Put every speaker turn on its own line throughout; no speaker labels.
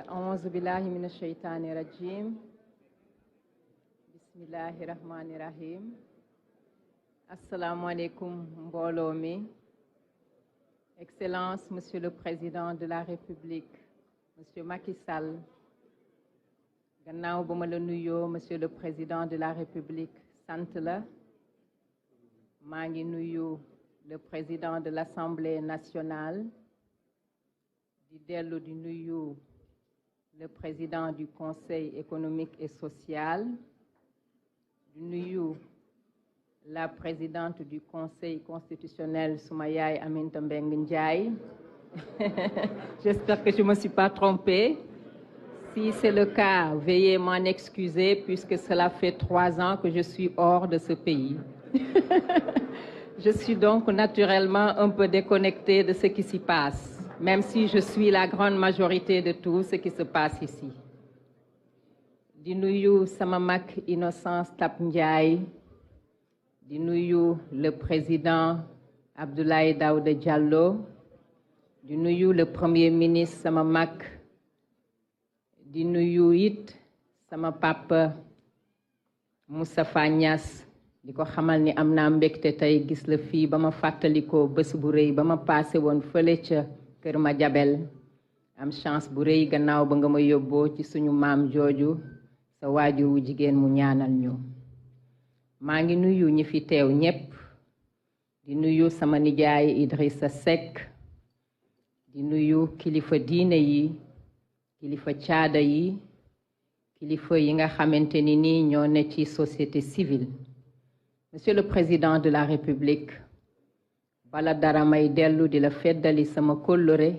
أعوذ بالله من الشيطان الرجيم بسم الله الرحمن الرحيم Assalamu alaikum mbooloo mi Excellence Monsieur le Président de la République Monsieur Macky Sall gannaaw ba ma la nuyoo Monsieur le Président de la République sant la maa ngi nuyu le Président de l'Assemblée nationale di dellu di nuyu le Président du Conseil économique et social di nuyu la présidente du Conseil constitutionnel suma yaay Aminata Mbengue Ndiaye j'espère que je me suis pas trompée si c'est le cas veuillez m'en excuser puisque cela fait 3 ans que je suis hors de ce pays je suis donc naturellement un peu déconnectée de ce qui s'y passe même si je suis la grande majorité de tout ce qui se passe ici di nuyu sama mag Innocence Ntap Ndiaye di nuyu le président Abdoulaye Daouda Diallo di nuyu le premier ministre sama mag di nuyu it sama papa Moustapha Niass di ko xamal ni am naa mbégte tey gis la fii ba ma fàttalikoo bés bu rëy ba ma passé woon fële ca Kër Madiabel am chance bu rëy gannaaw ba nga ma yóbboo ci suñu maam jooju sa waajur wu jigéen mu ñaanal ñu maa ngi nuyu ñi fi teew ñépp di nuyu sama nijaay Idrissa Seck di nuyu kilifa diine yi kilifa caada yi kilifa yi nga xamante ni nii ñoo ne ci société civile Monsieur le Président de la République bala dara may dellu di la feddali sama kóllëre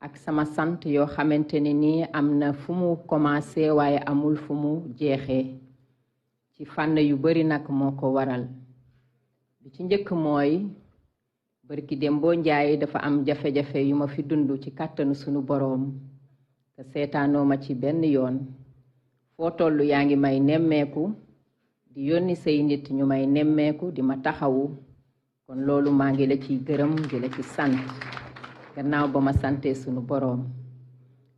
ak sama sant yoo xamante ni nii am na fu mu commencé waaye amul fu mu jeexee ci fànn yu bari nag moo ko waral bi ci njëkk mooy barki Dembo Njaay dafa am jafe-jafe yu ma fi dund ci kàttanu sunu boroom te seetaanoo ma ci benn yoon foo tollu yaa ngi may nemmeeku di yónni say nit ñu may nemmeeku di ma taxawu kon loolu maa ngi la ciy gërëm di la ci sant gannaaw ba ma sante sunu boroom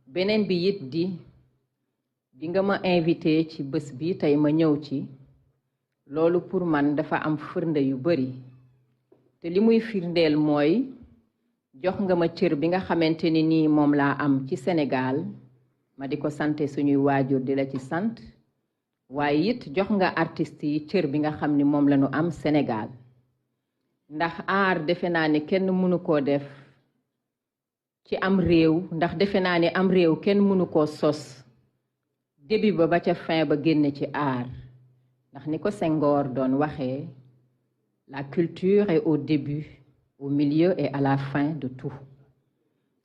beneen bi it di nga ma invité ci bés bi tey ma ñëw ci loolu pour man dafa am firnde yu bari te li muy firndeel mooy jox nga ma cër bi nga xamante ni nii moom laa am ci Sénégal ma di ko sante suñuy waajur di la ci sant waaye it jox nga artistes yi cër bi nga xam ni moom la ñu am Sénégal ndax aar defe naa ne kenn mënu koo def ci am réew ndax defe naa ne am réew kenn mënu koo sos début ba ca fin ba génn ci aar ndax ni ko Senghor doon waxee la culture est au début au milieu et à la fin de tout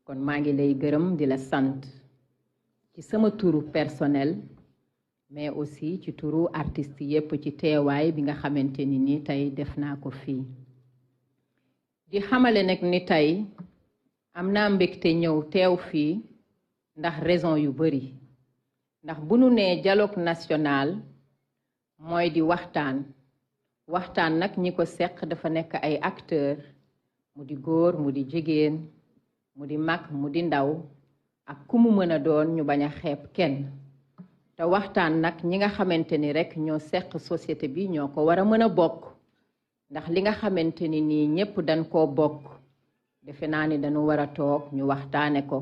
kon maa ngi lay gërëm di la sant ci sama turu personnel mais aussi ci turu artiste yépp ci teewaay bi nga xamante ni nii tey def naa ko fii di xamale nag ni tey am naa mbégte ñëw teew fii ndax raison yu bari ndax bu nu nee dialogue national mooy di waxtaan nag ñi ko seq dafa nekk ay acteurs mu di góor mu di jigéen mu di mag mu di ndaw ak ku mu mën a doon ñu bañ a xeeb kenn te waxtaan nag ñi nga xamante ni rekk ñoo seq société bi ñoo ko war a mën a bokk ndax li nga xamante ni nii ñépp dañ koo bokk defe naa ni dañu war a toog ñu waxtaane ko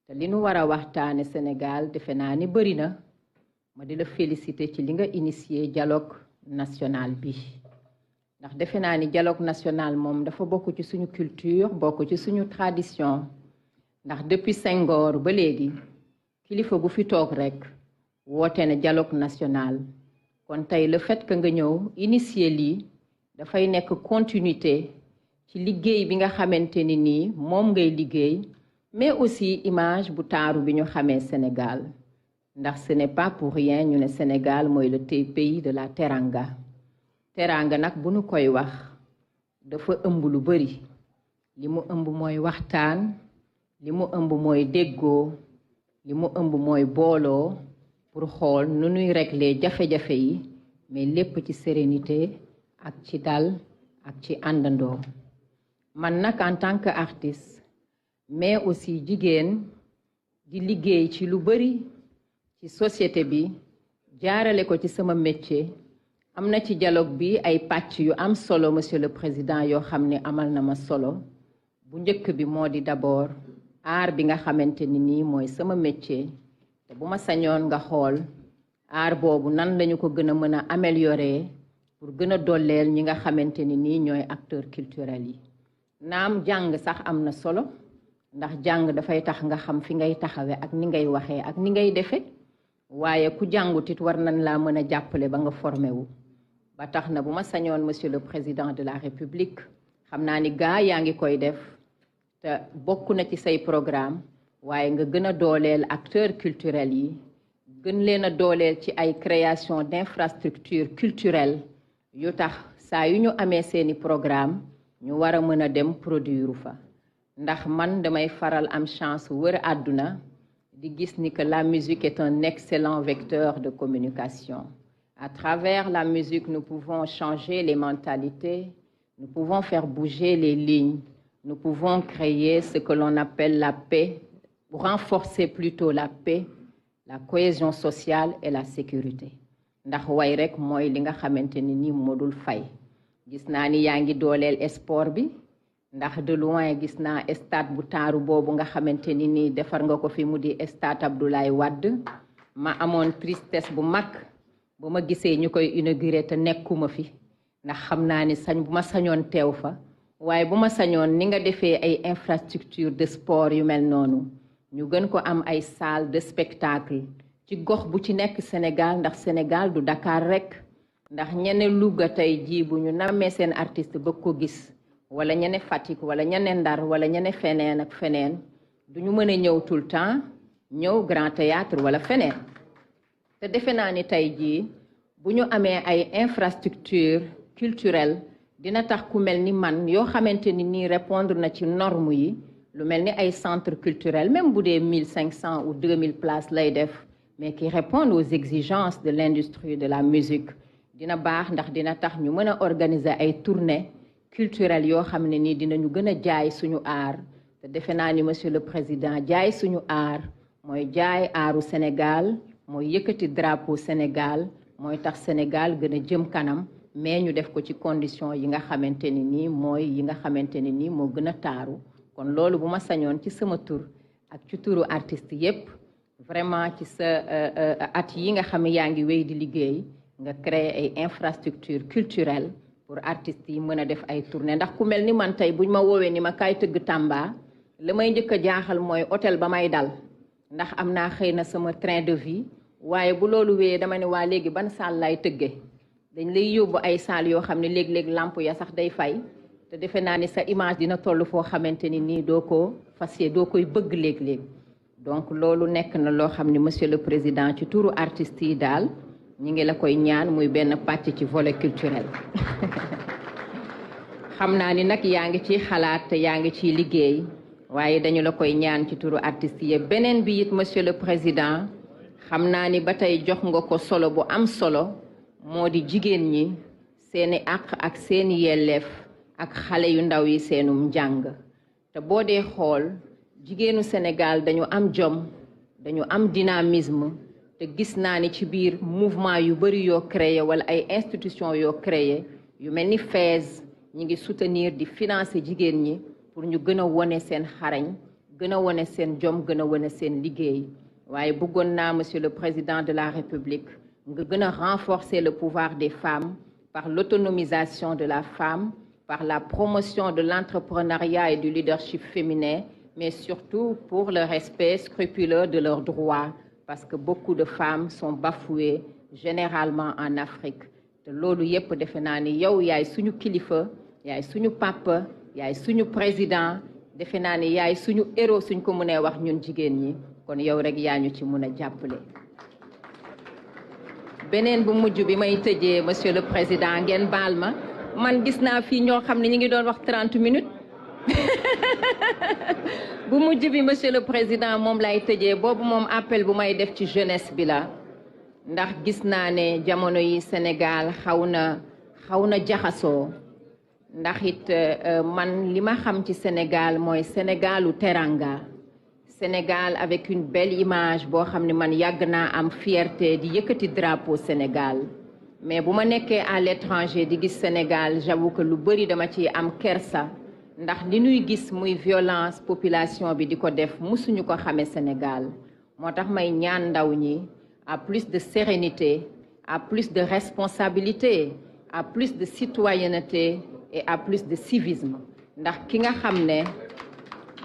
te li nu war a waxtaane Sénégal defe naa ni bari na ma di la féliciter ci li nga initier dialogue national bi ndax defe naa ni dialogue national moom dafa bokk ci suñu culture bokk ci suñu tradition ndax depuis Senghor ba léegi kilifa gu fi toog rekk woote ne dialogue national kon tey le fait que nga ñëw initier lii dafay nekk continuité ci liggéey bi nga xamante ni nii moom ngay liggéey mais aussi image bu taaru bi ñu xamee Sénégal ndax ce n'est pas pour rien ñu ne Sénégal mooy le pays de la teranga teranga nag bu ñu koy wax dafa ëmb lu bari li mu ëmb mooy waxtaan li mu ëmb mooy déggoo li mu ëmb mooy booloo pour xool nu ñuy régler jafe-jafe yi mais lépp ci sérénité ak ci dal ak ci àndandoo man nag en tant que artiste mais aussi jigéen di liggéey ci lu bari ci société bi jaarale ko ci sama métier am na ci dialogue bi ay pàcc yu am solo monsieur le président yoo xam ne amal na ma solo bu njëkk bi moo di d'abord art bi nga xamante ni nii mooy sama métier te bu ma sañoon nga xool art boobu nan lañu ko gën a mën a améliorer pour gën a dolleel ñi nga xamante ni nii ñooy acteurs culturels yi naam jàng sax am na solo ndax jàng dafay tax nga xam fi ngay taxawe ak ni ngay waxee ak ni ngay defe waaye ku jàngut it war nañ laa mën a jàppale ba nga formé wu ba tax na bu ma sañoon monsieur le président de la république xam naa ni gaa yaa ngi koy def te bokk na ci say programme waaye nga gën a dooleel acteurs culturels yi gën leen a dooleel ci ay création d'infrastructures culturelles yu tax saa yu ñu amee seeni programme ñu war a mën a dem produire fa ndax man damay faral am chance wër àdduna di gis ni que la musique est un excellent vecteur de communication. À travers la musique, nous pouvons changer les mentalités, nous pouvons faire bouger les lignes, nous pouvons créer ce que l'on appelle la paix, renforcer plutôt la paix, la cohésion sociale et la sécurité. ndax way rek mooy li nga xamante ni nii modul fay gis naa ni yaa ngi dooleel sport bi ndax de loin gis naa stade bu taaru boobu nga xamante ni nii defar nga ko fi mu di stade Abdoulaye Wade ma amoon tristesse bu mag bu ma gisee ñu koy inauguré te nekkuma fi ndax xam naa ni bu ma sañoon teew fa waaye bu ma sañoon ni nga defee ay infrastructure de sport yu mel noonu ñu gën ko am ay salle de spectacle ci gox bu ci nekk Sénégal ndax Sénégal du Dakar rek ndax ñene Louga tey jii bu ñu nammee seen artiste bëgg ko gis wala ñene Fatick wala ñene Ndar wala ñene feneen ak feneen duñu mën a ñëw tout le temps ñëw Grand Théâtre wala feneen te defe naa ni tey jii bu ñu amee ay infrastructure culturelle dina tax ku mel ni man yoo xamante ni nii répondre na ci norme yi lu mel ni ay centre culturel même bu dee 1500 ou 2000 places lay def mais qui répondent aux exigences de l'industrie de la musique dina baax ndax dina tax ñu mën a organiser ay tournées culturelles yoo xam ne nii dinañu gën a jaay suñu art te defe naa ni monsieur le président jaay suñu art mooy jaay aaru Sénégal mooy yëkkati drapeau Sénégal mooy tax Sénégal gën a jëm kanam mais ñu def ko ci condition yi nga xamante ni nii mooy yi nga xamante ni nii moo gën a taaru kon loolu bu ma sañoon ci sama tur ak ci turu artiste yépp vraiment ci sa at yi nga xam ne yaa ngi wéy di liggéey nga créer ay infrastructures culturelles pour artistes yi mën a def ay tournées ndax ku mel ni man tey buñ ma woowee ni ma kaay tëgg Tamba la may njëkk a jaaxal mooy hôtel ba may dal ndax am naa xëy na sama train de vie waaye bu loolu wéyee dama ne waa léegi ban salle lay tëggee dañ lay yóbbu ay salle yoo xam ne léeg-léeg lampe ya sax day fay te defe naa ni sa image dina toll foo xamante ni nii doo ko fas yéene doo koy bëgg léeg-léeg donc loolu nekk na loo xam ne monsieur le président ci turu artistes yi daal ñi ngi la koy ñaan muy benn pàcc ci volet culturel xam naa ni nag yaa ngi ciy xalaat te yaa ngi ciy liggéey waaye dañu la koy ñaan ci turu artistes yi beneen bi it monsieur le président xam naa ni ba tey jox nga ko solo bu am solo moo di jigéen ñi seeni àq ak seeni yelleef ak xale yu ndaw yi seenum njàng te boo dee xool jigéenu Sénégal dañu am jom dañu am dynamisme te gis naa ni ci biir mouvement yu bari yoo créé wala ay institutions yoo créé yu mel ni FAISE ñi ngi soutenir di financer jigéen ñi pour ñu gën a wone seen xarañ gën a wone seen jom gën a wone seen liggéey waaye bëggoon naa monsieur le président de la République nga gën a renforcer le pouvoir des femmes par l'autonomisation de la femme par la promotion de l'entrepreneuriat et du leadership féminin mais surtout pour le respect scrupuleux de leurs droits parce que beaucoup de femmes sont bafouées généralement en Afrique te loolu yépp defe naa ni yow yaay suñu kilifa yaay suñu papa yaay suñu président defe naa ni yaay suñu héros suñ ko mënee wax ñun jigéen ñi kon yow rek yaa ñu ci mën a jàppale. beneen bu mujj bi may tëjee monsieur le président ngeen baal ma man gis naa fii ñoo xam ne ñu ngi doon wax 30 minutes bu mujj bi monsieur le président moom lay tëjee boobu moom appel bu may def ci jeunesse bi la ndax gis naa ne jamono yi Sénégal xaw na jaxasoo ndax it man li ma xam ci Sénégal mooy Sénégalu teranga Sénégal avec une belle image boo xam ne man yàgg naa am fierté di yëkkati drapeau Sénégal mais bu ma nekkee à l'étranger di gis Sénégal j'avoue que lu bëri dama ci am kersa ndax li ñuy gis muy violence population bi di ko def musuñu ko xamee Sénégal moo tax may ñaan ndaw ñi à plus de sérénité à plus de responsabilité à plus de citoyenneté et à plus de civisme ndax ki nga xam ne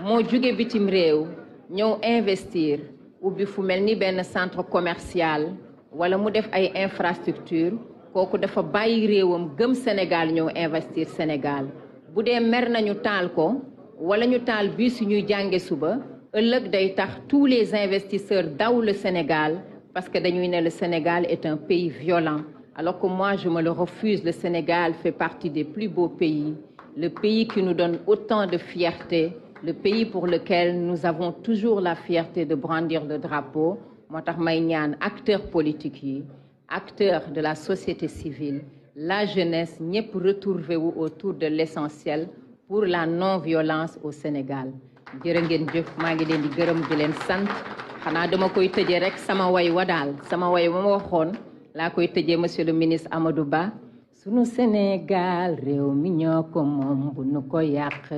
moo jóge bitim réew ñëw investir ubbi fu mel ni benn centre commercial wala mu def ay infrastructure kooku dafa bàyyi réewam gëm Sénégal ñëw investir Sénégal bu dee mer nañu taal ko wala ñu taal bii suñuy jànge suba ëllëg day tax tous les investisseurs daw le Sénégal parce que dañuy ne le Sénégal est un pays violent alors que moi je me le refuse. Le Sénégal fait partie des plus beaux pays, le pays qui nous donne autant de fierté, le pays pour lequel nous avons toujours la fierté de brandir le drapeau. moo tax may ñaan acteurs politiques yi acteurs de la société civile la jeunesse ñëpp retrouver wu autour de l'essentiel pour la non-violence au Sénégal jërë ngeen jëf maa ngi leen di gërëm di leen sant xanaa dama koy tëjee rek sama way wa daal sama way wa ma waxoon laa koy tëjee monsieur le ministre Amadou Ba sunu Sénégal réew mi ñoo ko moom bu nu ko yàq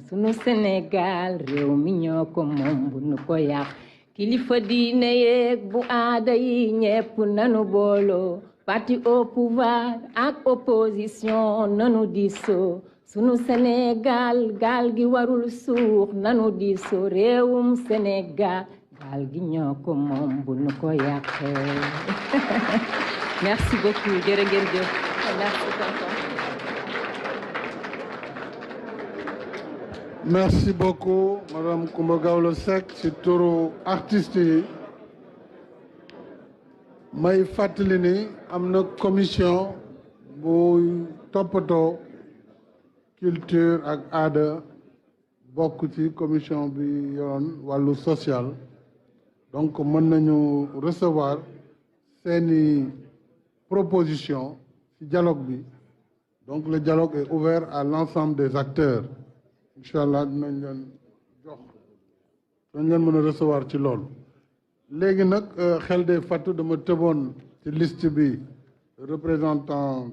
sunu Sénégal réew mi ñoo ko moom bu nu ko yàq kilifa diine yeeg bu aada yi ñépp nanu booloo parti au pouvoir ak opposition nanu diisoo sunu Sénégal gaal gi warul suux nanu diisoo réewum Sénégal gaal gi ñoo ko moom bu nu ko yàqee. Merci beaucoup jërë ngeen jëf.
Merci beaucoup Madame Coumba Gawlo Seck ci turu artistes yi may fàttali ni am na commission bu toppatoo culture ak aada bokk ci commission bi yoon wàllu social donc mën nañu recevoir seeni proposition ci dialogue bi donc le dialogue est ouvert à l'ensemble des acteurs incha allah dinañ leen jox dañ leen mën a recevoir ci loolu léegi nag xel de fàttu dama tëboon ci liste bi représentant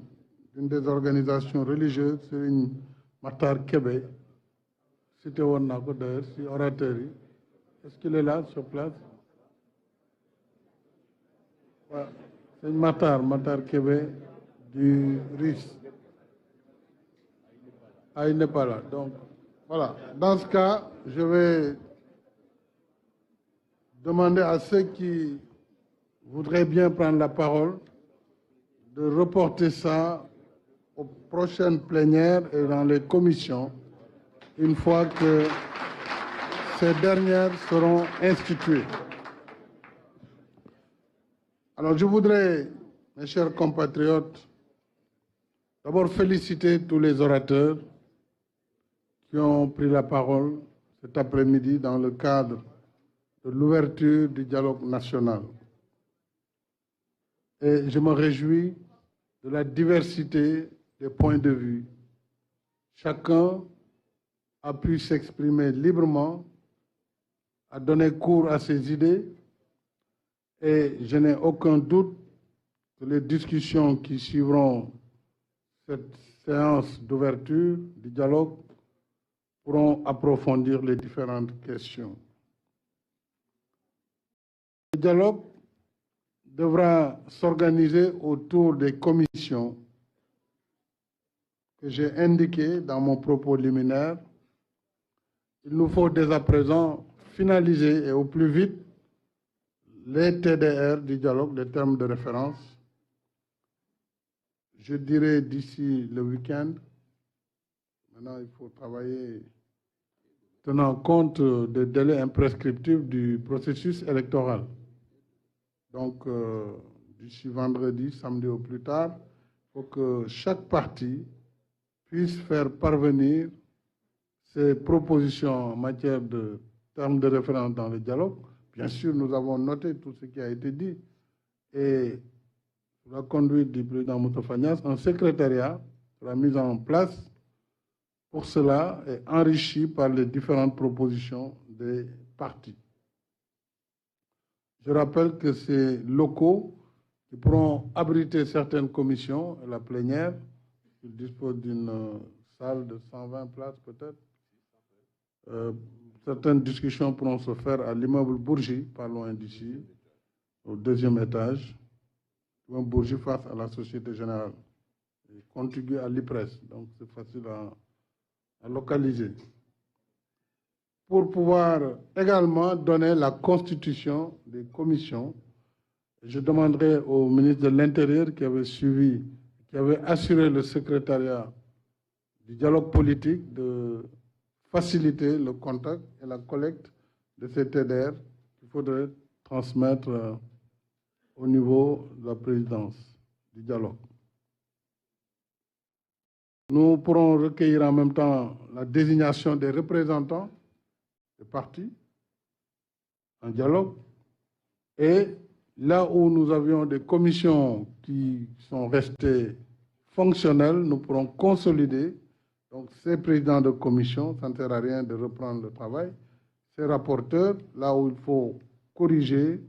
d'une des organisations religieuses Serigne Matar Kébé cité woon naa ko d'ailleurs ci orateurs yi est-ce qu'il est là sur place waaw Serigne Matar Kébé du RIS il n'est pas là donc voilà, dans ce cas, je vais demander à ceux qui voudraient bien prendre la parole de reporter ça aux prochaines plénières et dans les commissions, une fois que ces dernières seront instituées. Alors, je voudrais, mes chers compatriotes, d'abord féliciter tous les orateurs qui ont pris la parole cet après-midi dans le cadre de l'ouverture du dialogue national. Et je me réjouis de la diversité des points de vue. Chacun a pu s'exprimer librement, a donné cours à ses idées, et je n'ai aucun doute que les discussions qui suivront cette séance d'ouverture du dialogue pourront approfondir les différentes questions. Le dialogue devra s'organiser autour des commissions que j'ai indiquées dans mon propos liminaire. Il nous faut dès à présent finaliser et au plus vite les TDR du dialogue, les termes de référence. Je dirais d'ici le week-end. Maintenant, il faut travailler tenant compte des délais imprescriptibles du processus électoral. Donc, d'ici vendredi, samedi au plus tard, il faut que chaque parti puisse faire parvenir ses propositions en matière de termes de référence dans le dialogue. Bien sûr, nous avons noté tout ce qui a été dit et sous la conduite du président Moustapha Niasse, un secrétariat sera mis en place pour cela et enrichi par les différentes propositions des partis. Je rappelle que ces locaux qui pourront abriter certaines commissions, la plénière, ils disposent d'une salle de 120 places peut-être. Certaines discussions pourront se faire à l'immeuble Bourgie, pas loin d'ici, au 2e étage, un Bourgie face à la Société Générale, contigu à l'IPRES, donc c'est facile à localiser. Pour pouvoir également donner la constitution des commissions, je demanderai au ministre de l'Intérieur qui avait assuré le secrétariat du dialogue politique de faciliter le contact et la collecte de ces TDR qu'il faudrait transmettre au niveau de la présidence du dialogue. Nous pourrons recueillir en même temps la désignation des représentants des partis en dialogue, et là où nous avions des commissions qui sont restées fonctionnelles, nous pourrons consolider. Donc ces présidents de commission, ça ne sert à rien de reprendre le travail. Ces rapporteurs, là où il faut corriger,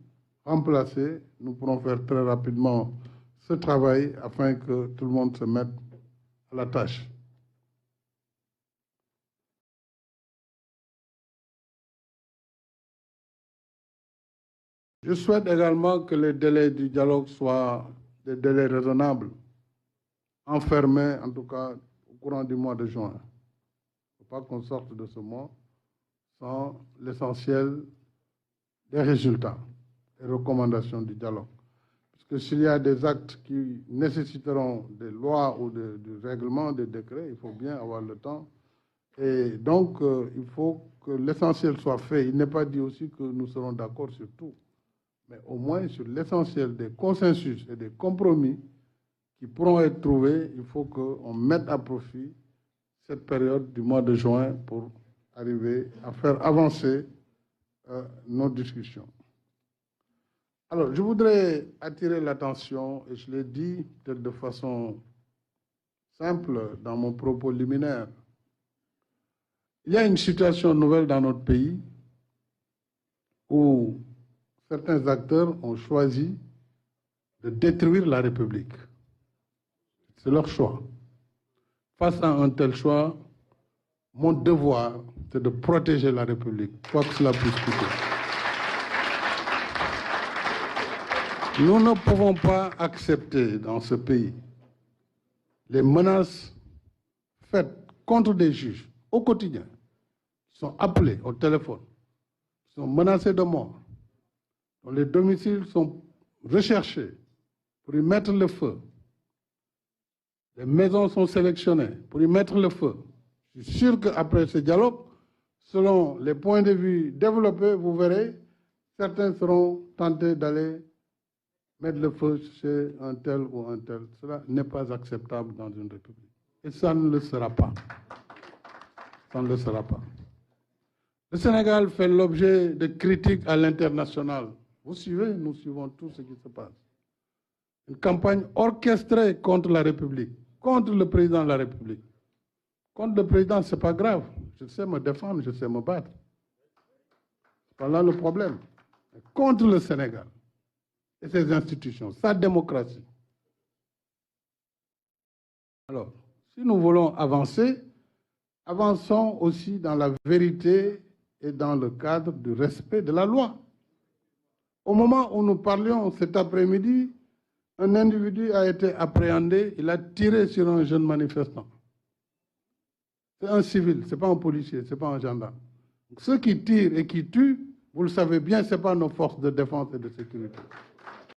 remplacer, nous pourrons faire très rapidement ce travail afin que tout le monde se mette à la tâche. Je souhaite également que les délais du dialogue soient des délais raisonnables, enfermés en tout cas au courant du mois de juin. Il ne faut pas qu'on sorte de ce mois sans l'essentiel des résultats et recommandations du dialogue. Parce que s'il y a des actes qui nécessiteront des lois ou du règlement, des décrets, il faut bien avoir le temps. Et donc, il faut que l'essentiel soit fait. Il n'est pas dit aussi que nous serons d'accord sur tout, mais au moins sur l'essentiel des consensus et des compromis qui pourront être trouvés, il faut qu'on mette à profit cette période du mois de juin pour arriver à faire avancer nos discussions. Alors, je voudrais attirer l'attention, et je l'ai dit peut-être de façon simple dans mon propos liminaire. Il y a une situation nouvelle dans notre pays où certains acteurs ont choisi de détruire la République. C'est leur choix. Face à un tel choix, mon devoir, c'est de protéger la République, quoi que cela puisse coûter. Nous ne pouvons pas accepter dans ce pays les menaces faites contre des juges au quotidien, qui sont appelés au téléphone, qui sont menacés de mort, dont les domiciles sont recherchés pour y mettre le feu. Les maisons sont sélectionnées pour y mettre le feu. Je suis sûr qu'après ce dialogue, selon les points de vue développés, vous verrez, certains seront tentés d'aller mettre le feu chez un tel ou un tel. Cela n'est pas acceptable dans une république. Et ça ne le sera pas. Ça ne le sera pas. Le Sénégal fait l'objet de critiques à l'international. Vous suivez, nous suivons tout ce qui se passe. Une campagne orchestrée contre la République, contre le président de la République. Contre le président, ce n'est pas grave. Je sais me défendre, je sais me battre. C'est pas là le problème. Contre le Sénégal et ses institutions, sa démocratie. Alors, si nous voulons avancer, avançons aussi dans la vérité et dans le cadre du respect de la loi. Au moment où nous parlions cet après-midi, un individu a été appréhendé, il a tiré sur un jeune manifestant. C'est un civil, ce n'est pas un policier, ce n'est pas un gendarme. Donc, ceux qui tirent et qui tuent, vous le savez bien, ce n'est pas nos forces de défense et de sécurité.